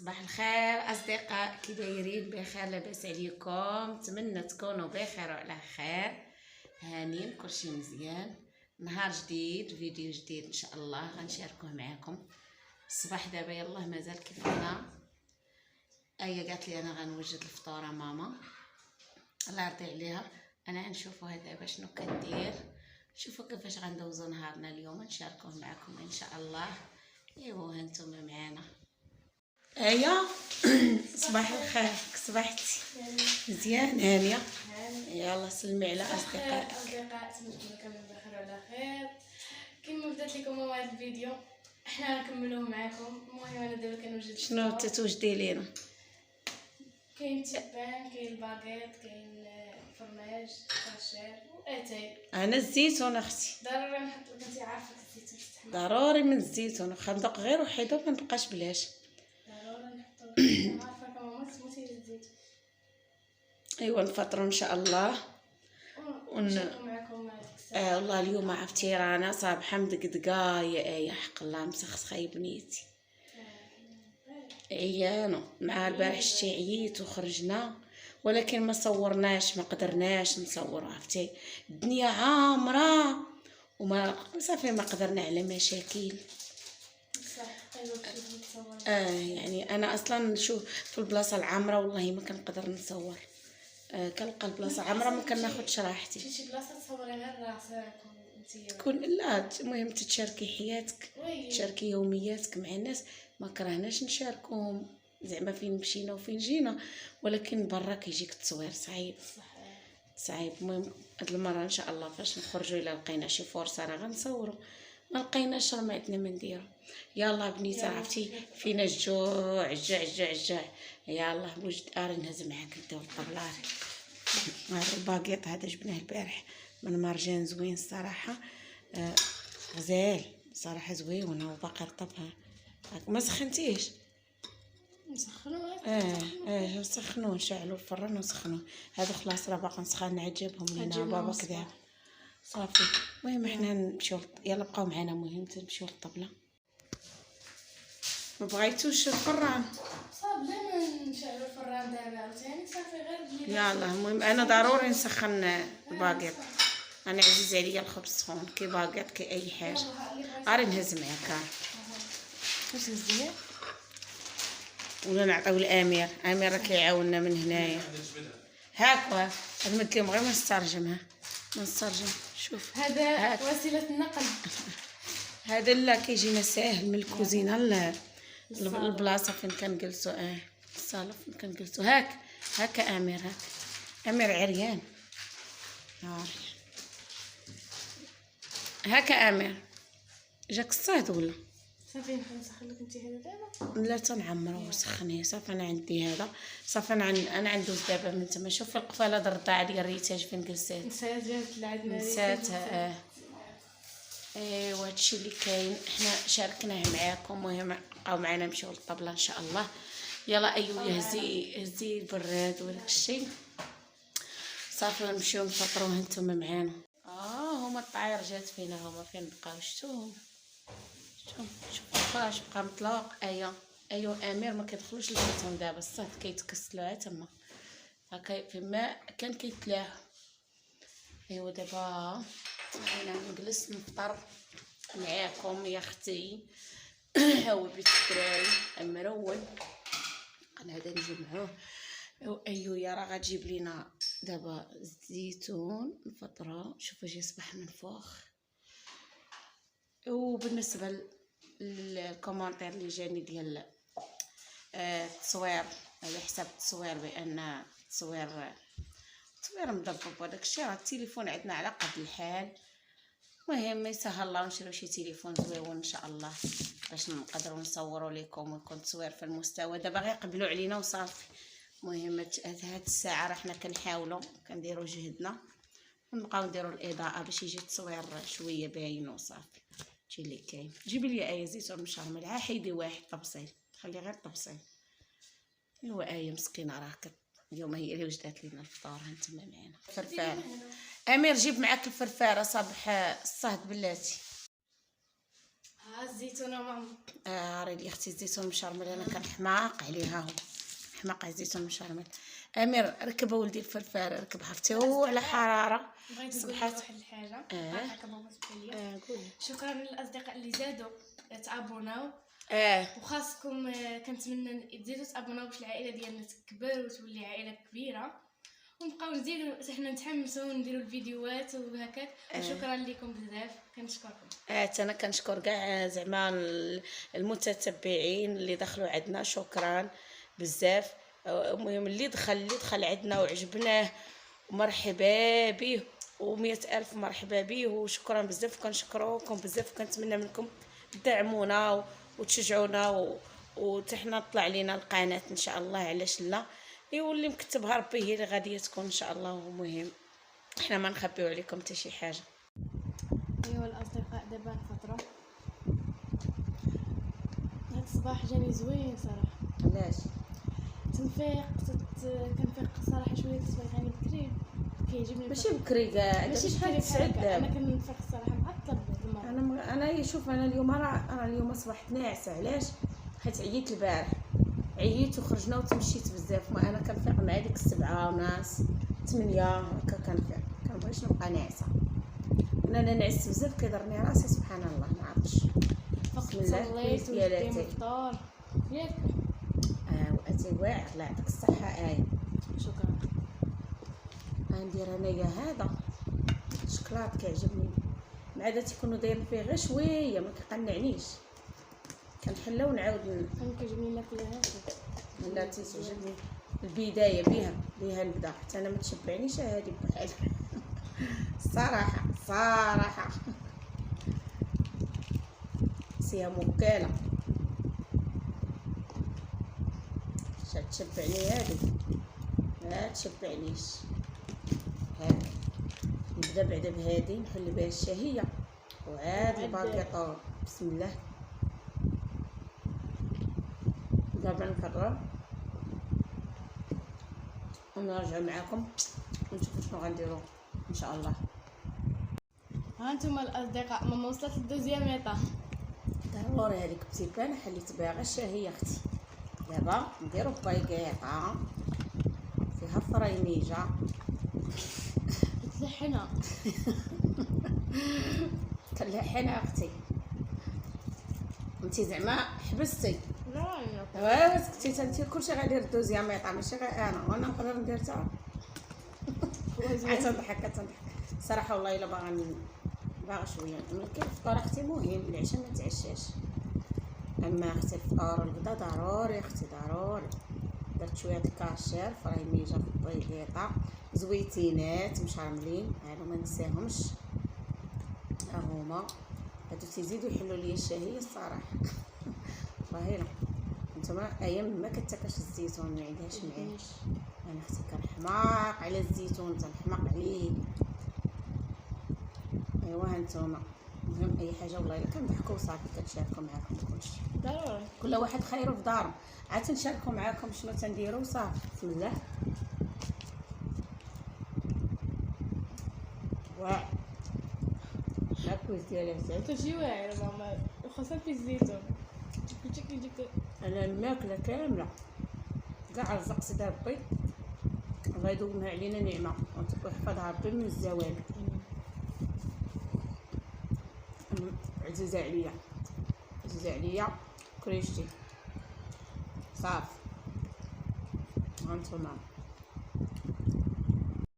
صباح الخير اصدقاء، كي دايرين؟ بخير؟ لاباس عليكم؟ نتمنى تكونوا بخير وعلى خير، هانين كلشي مزيان. نهار جديد، فيديو جديد ان شاء الله غنشاركوه معكم. الصباح دابا يلاه مازال كيفنا. قالت لي انا غنوجد الفطوره ماما، الله يرضي عليها. انا غنشوفوها دابا شنو كدير، شوفوا كيفاش غندوزو نهارنا اليوم، نشاركوه معكم ان شاء الله. ايوا هانتوما معانا. صباح الخير، صبحتي مزيان هانيه؟ يلا سلمي على اصدقائك. تمنى كاملين بخير وعلى خير. كما بدات لكم هذا الفيديو احنا نكملوه معكم. المهم انا دابا كنوجد شنو تتوجدي لينا؟ كاين تيبان، كاين الباغيط، كاين فرماج، كاشير واتاي. انا الزيتون اختي ضروري نحط لك، انت عارفه الزيتون تستحمل. ضروري من الزيتون، وخا ندق غير وحيده ما نبقاش بلاش. ضروري نحط لك، عارفه كما ما تموتي الزيتون. ايوا نفطروا ان شاء الله ونشاركوا معكم والله اليوم عرفتي رانا صابحه مدقدقه يا حق الله، مسخسخه يا بنيتي. عيانو مع البارح شتي عييت وخرجنا، ولكن ما صورناش، ما قدرناش نصور. عرفتي الدنيا عامره وما صافي ما قدرنا على مشاكل. يعني انا اصلا نشوف في البلاصه العامره والله ما كنقدر نصور. كنلقى البلاصه عامره ما كناخدش راحتي. شي بلاصه تصوري غير راسك وانتي تكون لا، المهم تتشاركي حياتك، تشاركي يومياتك مع الناس. ما كرهناش نشاركوهم زعما فين مشينا وفين جينا، ولكن برا كيجيك التصوير صعيب صعيب. المهم هاد المره ان شاء الله فاش نخرجوا الا لقينا شي فرصه راه غنصوروا، ما لقيناش راه ما عندنا ما نديرو. يلا بنيته عرفتي فينا الجوع الجوع. يلا بوجد اري نهز معاك نديو الطبله. هذا الباكيط هذا جبناه البارح من مرجان زوين الصراحه. غزال صراحه زوين وباقي رطبها. ما سخنتيش؟ نسخنوه. نسخنوه، نشعلوا الفران ونسخنوه. هذا خلاص راه باقي نسخن، نعجبهم لينا بابا كذا صافي. المهم احنا نمشيو، يلا بقاو معنا. المهم نمشيو للطبله. ما بغيتوش الفران؟ صافي بلا ما نشعلوا الفران دابا عاوتاني صافي غير يلا. المهم انا ضروري نسخن الباكيط، انا عزيز عليا الخبز سخون، كي باكيط كي اي حاجه. اري نهز معاك واش مزيان ولا نعطيو الامير. امير راه كيعاوننا من هنايا. هاكا هاد المدلم غير ما نسترجمها، ما نسترجم. شوف هذا وسيله النقل. هذا لا كيجينا ساهل من الكوزينه البلاصه فين كنجلسوا. الصاله فين كنجلسوا. هاكا امير، امير عريان. هاكا امير جاك الصهد ولا صافي نسخن لك انت هذا دابا؟ لا تنعمرو وسخنيه صافي. انا عندي هذا صافي. انا ندوز دابا من تما. شوف القفاله د الرضاعه ديال الريتاج فين جلسات، نسات جابت لعندنا نساتها. ايوا هادشي اللي كاين، احنا شاركناه معاكم. المهم بقاو معنا، نمشيو للطبله ان شاء الله. يلا ايوا هزي البراد وداك الشيء صافي، نمشيو نفطروه نتوما معانا. هما الطعير جات فينا، هما فين بقاو؟ شفتوهم؟ شوف فاش بقى مطلق. ايوا امير ما كيدخلوش لبيتهم دابا، الصهد كيتكسلوا تما هكا فيما كان كيتلاح. ايوا دابا انا نجلس نفطر معاكم يا اختي. هو بيت الدراري المرول انا هذا نجمعوه. ايوا يا راه غتجيب لينا دابا الزيتون نفطرو. شوفوا جي صباح من فوق. وبالنسبه للكومونتير اللي جاني ديال التصوير على حساب التصوير، بان التصوير مضبب وداك الشيء، راه التليفون عندنا على قد الحال. المهم يسهل الله ونشريو شي تليفون زويون ان شاء الله باش نقدروا نصوروا لكم ويكون التصوير في المستوى. دابا غير يقبلوا علينا وصافي. المهم هاد الساعه راه حنا كنحاولوا كنديروا جهدنا ونبقاو نديروا الاضاءه باش يجي التصوير شويه باين وصافي. هادشي اللي كاين. جيبي لي زيتون مشرمل، حيدي واحد طبسيل، خلي غير طبسيل. ايوا مسكينه راه اليوم هي اللي وجدات لينا الفطور. هانتما معنا فرفاره. امير جيب معاك الفرفاره صباح الصهد بلاتي. الزيتونه ماما. ريلي اختي الزيتون مشرمل، انا كنحماق عليها، حماق على الزيتون مشرمل. امير ركب ولدي الفرفار، ركب حفتي هو على حراره. بغيت نقول لك واحد الحاجه. هكا بابا تبقى قولي. شكرا للاصدقاء اللي زادوا تابوناو. وخاصكم كنتمنى تزيدوا تابوناو باش العائله ديالنا تكبر وتولي عائله كبيره، ونبقاو نزيدوا حنا نتحمسوا ونديروا الفيديوهات وهكاك. وشكرا لكم بزاف، كنشكركم. انا كنشكر كاع زعما المتتبعين اللي دخلوا عندنا، شكرا بزاف. المهم اللي دخل عندنا وعجبناه مرحبا به، و100 ألف مرحبا به، وشكرا بزاف. كنشكروكم بزاف، كنتمنى منكم تدعمونا وتشجعونا وتحنا طلع لينا القناه ان شاء الله. علاش لا، يولي مكتبها ربي هي اللي غادي تكون ان شاء الله. ومهم احنا ما نخبيو عليكم حتى شي حاجه. ايوا الاصدقاء، دابا الفتره هاد الصباح جاني زوين صراحه. علاش؟ كنفيق صراحه شويه كتبان بكري، كيعجبني ماشي بكري كاع، ماشي شحال بكري تسعد انا دابا. كنفيق الصراحه معطل هاد المره. انا شوف، انا اليوم صبحت ناعسه. علاش؟ حيت عييت البارح، عييت وخرجنا وتمشيت بزاف. ما انا كنفيق مع ديك 7 ونص 8 هكا كنفيق، كنبغيش نبقى ناعسه. انا نعست بزاف كيضرني راسي سبحان الله، ما عرفتش. فقت بسم الله. صليت يا وجدت الفطار ياك. واتي واعر، الله يعطيك الصحه. شكرا. غندير انايا هذا الشكلاط كيعجبني، مع عاده تيكونوا دايرين فيه غير شويه، ما كيقنعنيش. كنحلها ونعاود كيعجبني ناكل هذا. لا تيعجبني البدايه بها نبدا، حتى انا ما تشبعنيش هذه بحال صراحه سيها موكاله. شات تشبعني هذه، ما تشبعنيش. هاك نبدا بعدا بهذه، نحل بها الشهيه وعاد الباكيطور. بسم الله. دابا نكرر ونرجع معكم ونشوفوا شنو غنديروا ان شاء الله. ها انتم الاصدقاء، ماما وصلت للدوزيام ايطا. ضروري هذيك بتيبان حليت بها غير الشهيه اختي. دابا نديرو بايكيطه فيها فريميجه تلحنا كنلحنها اختي. انتي زعما حبستي؟ لا سكتي انتي كلشي غيدير الدوزيام ايطا، ماشي غير انا، وانا نقدر ندير تا. تنضحك صراحه والله الا باغا شويه. ولكن الفطور اختي مهم، العشاء ما تعشاش. اما اختي الفطور والغدا ضروري اختي ضروري. درت شويه د الكاشير فريميجه في البيضيطه زويتينات مشرملين، هادو ما نساهمش. ها هما هادو تيزيدوا يحلوا لي الشهيه الصراحه والله الا. نتوما ايام ما كتاكلش الزيتون ما عندهاش معاه. انا اختي كنحماق على الزيتون، تنحماق عليه. ايوا هانتوما المهم اي حاجه والله الا كنضحكوا وصافي، كنشاركوا معاكم كلشي ضروري. كل واحد خيره في دارو. عاد تنشاركوا معاكم شنو تنديروا وصافي. بسم الله. واه لاكوز ديالها زعما كلشي واعر ماما، وخاصة في الزيتون كلشي كيجيك. انا الماكله كامله كاع رزق سيدي ربي، الله يدومها علينا نعمه ويحفظها ربي من الزوال. عزيزه عليا كريشتي صافي. هانتوما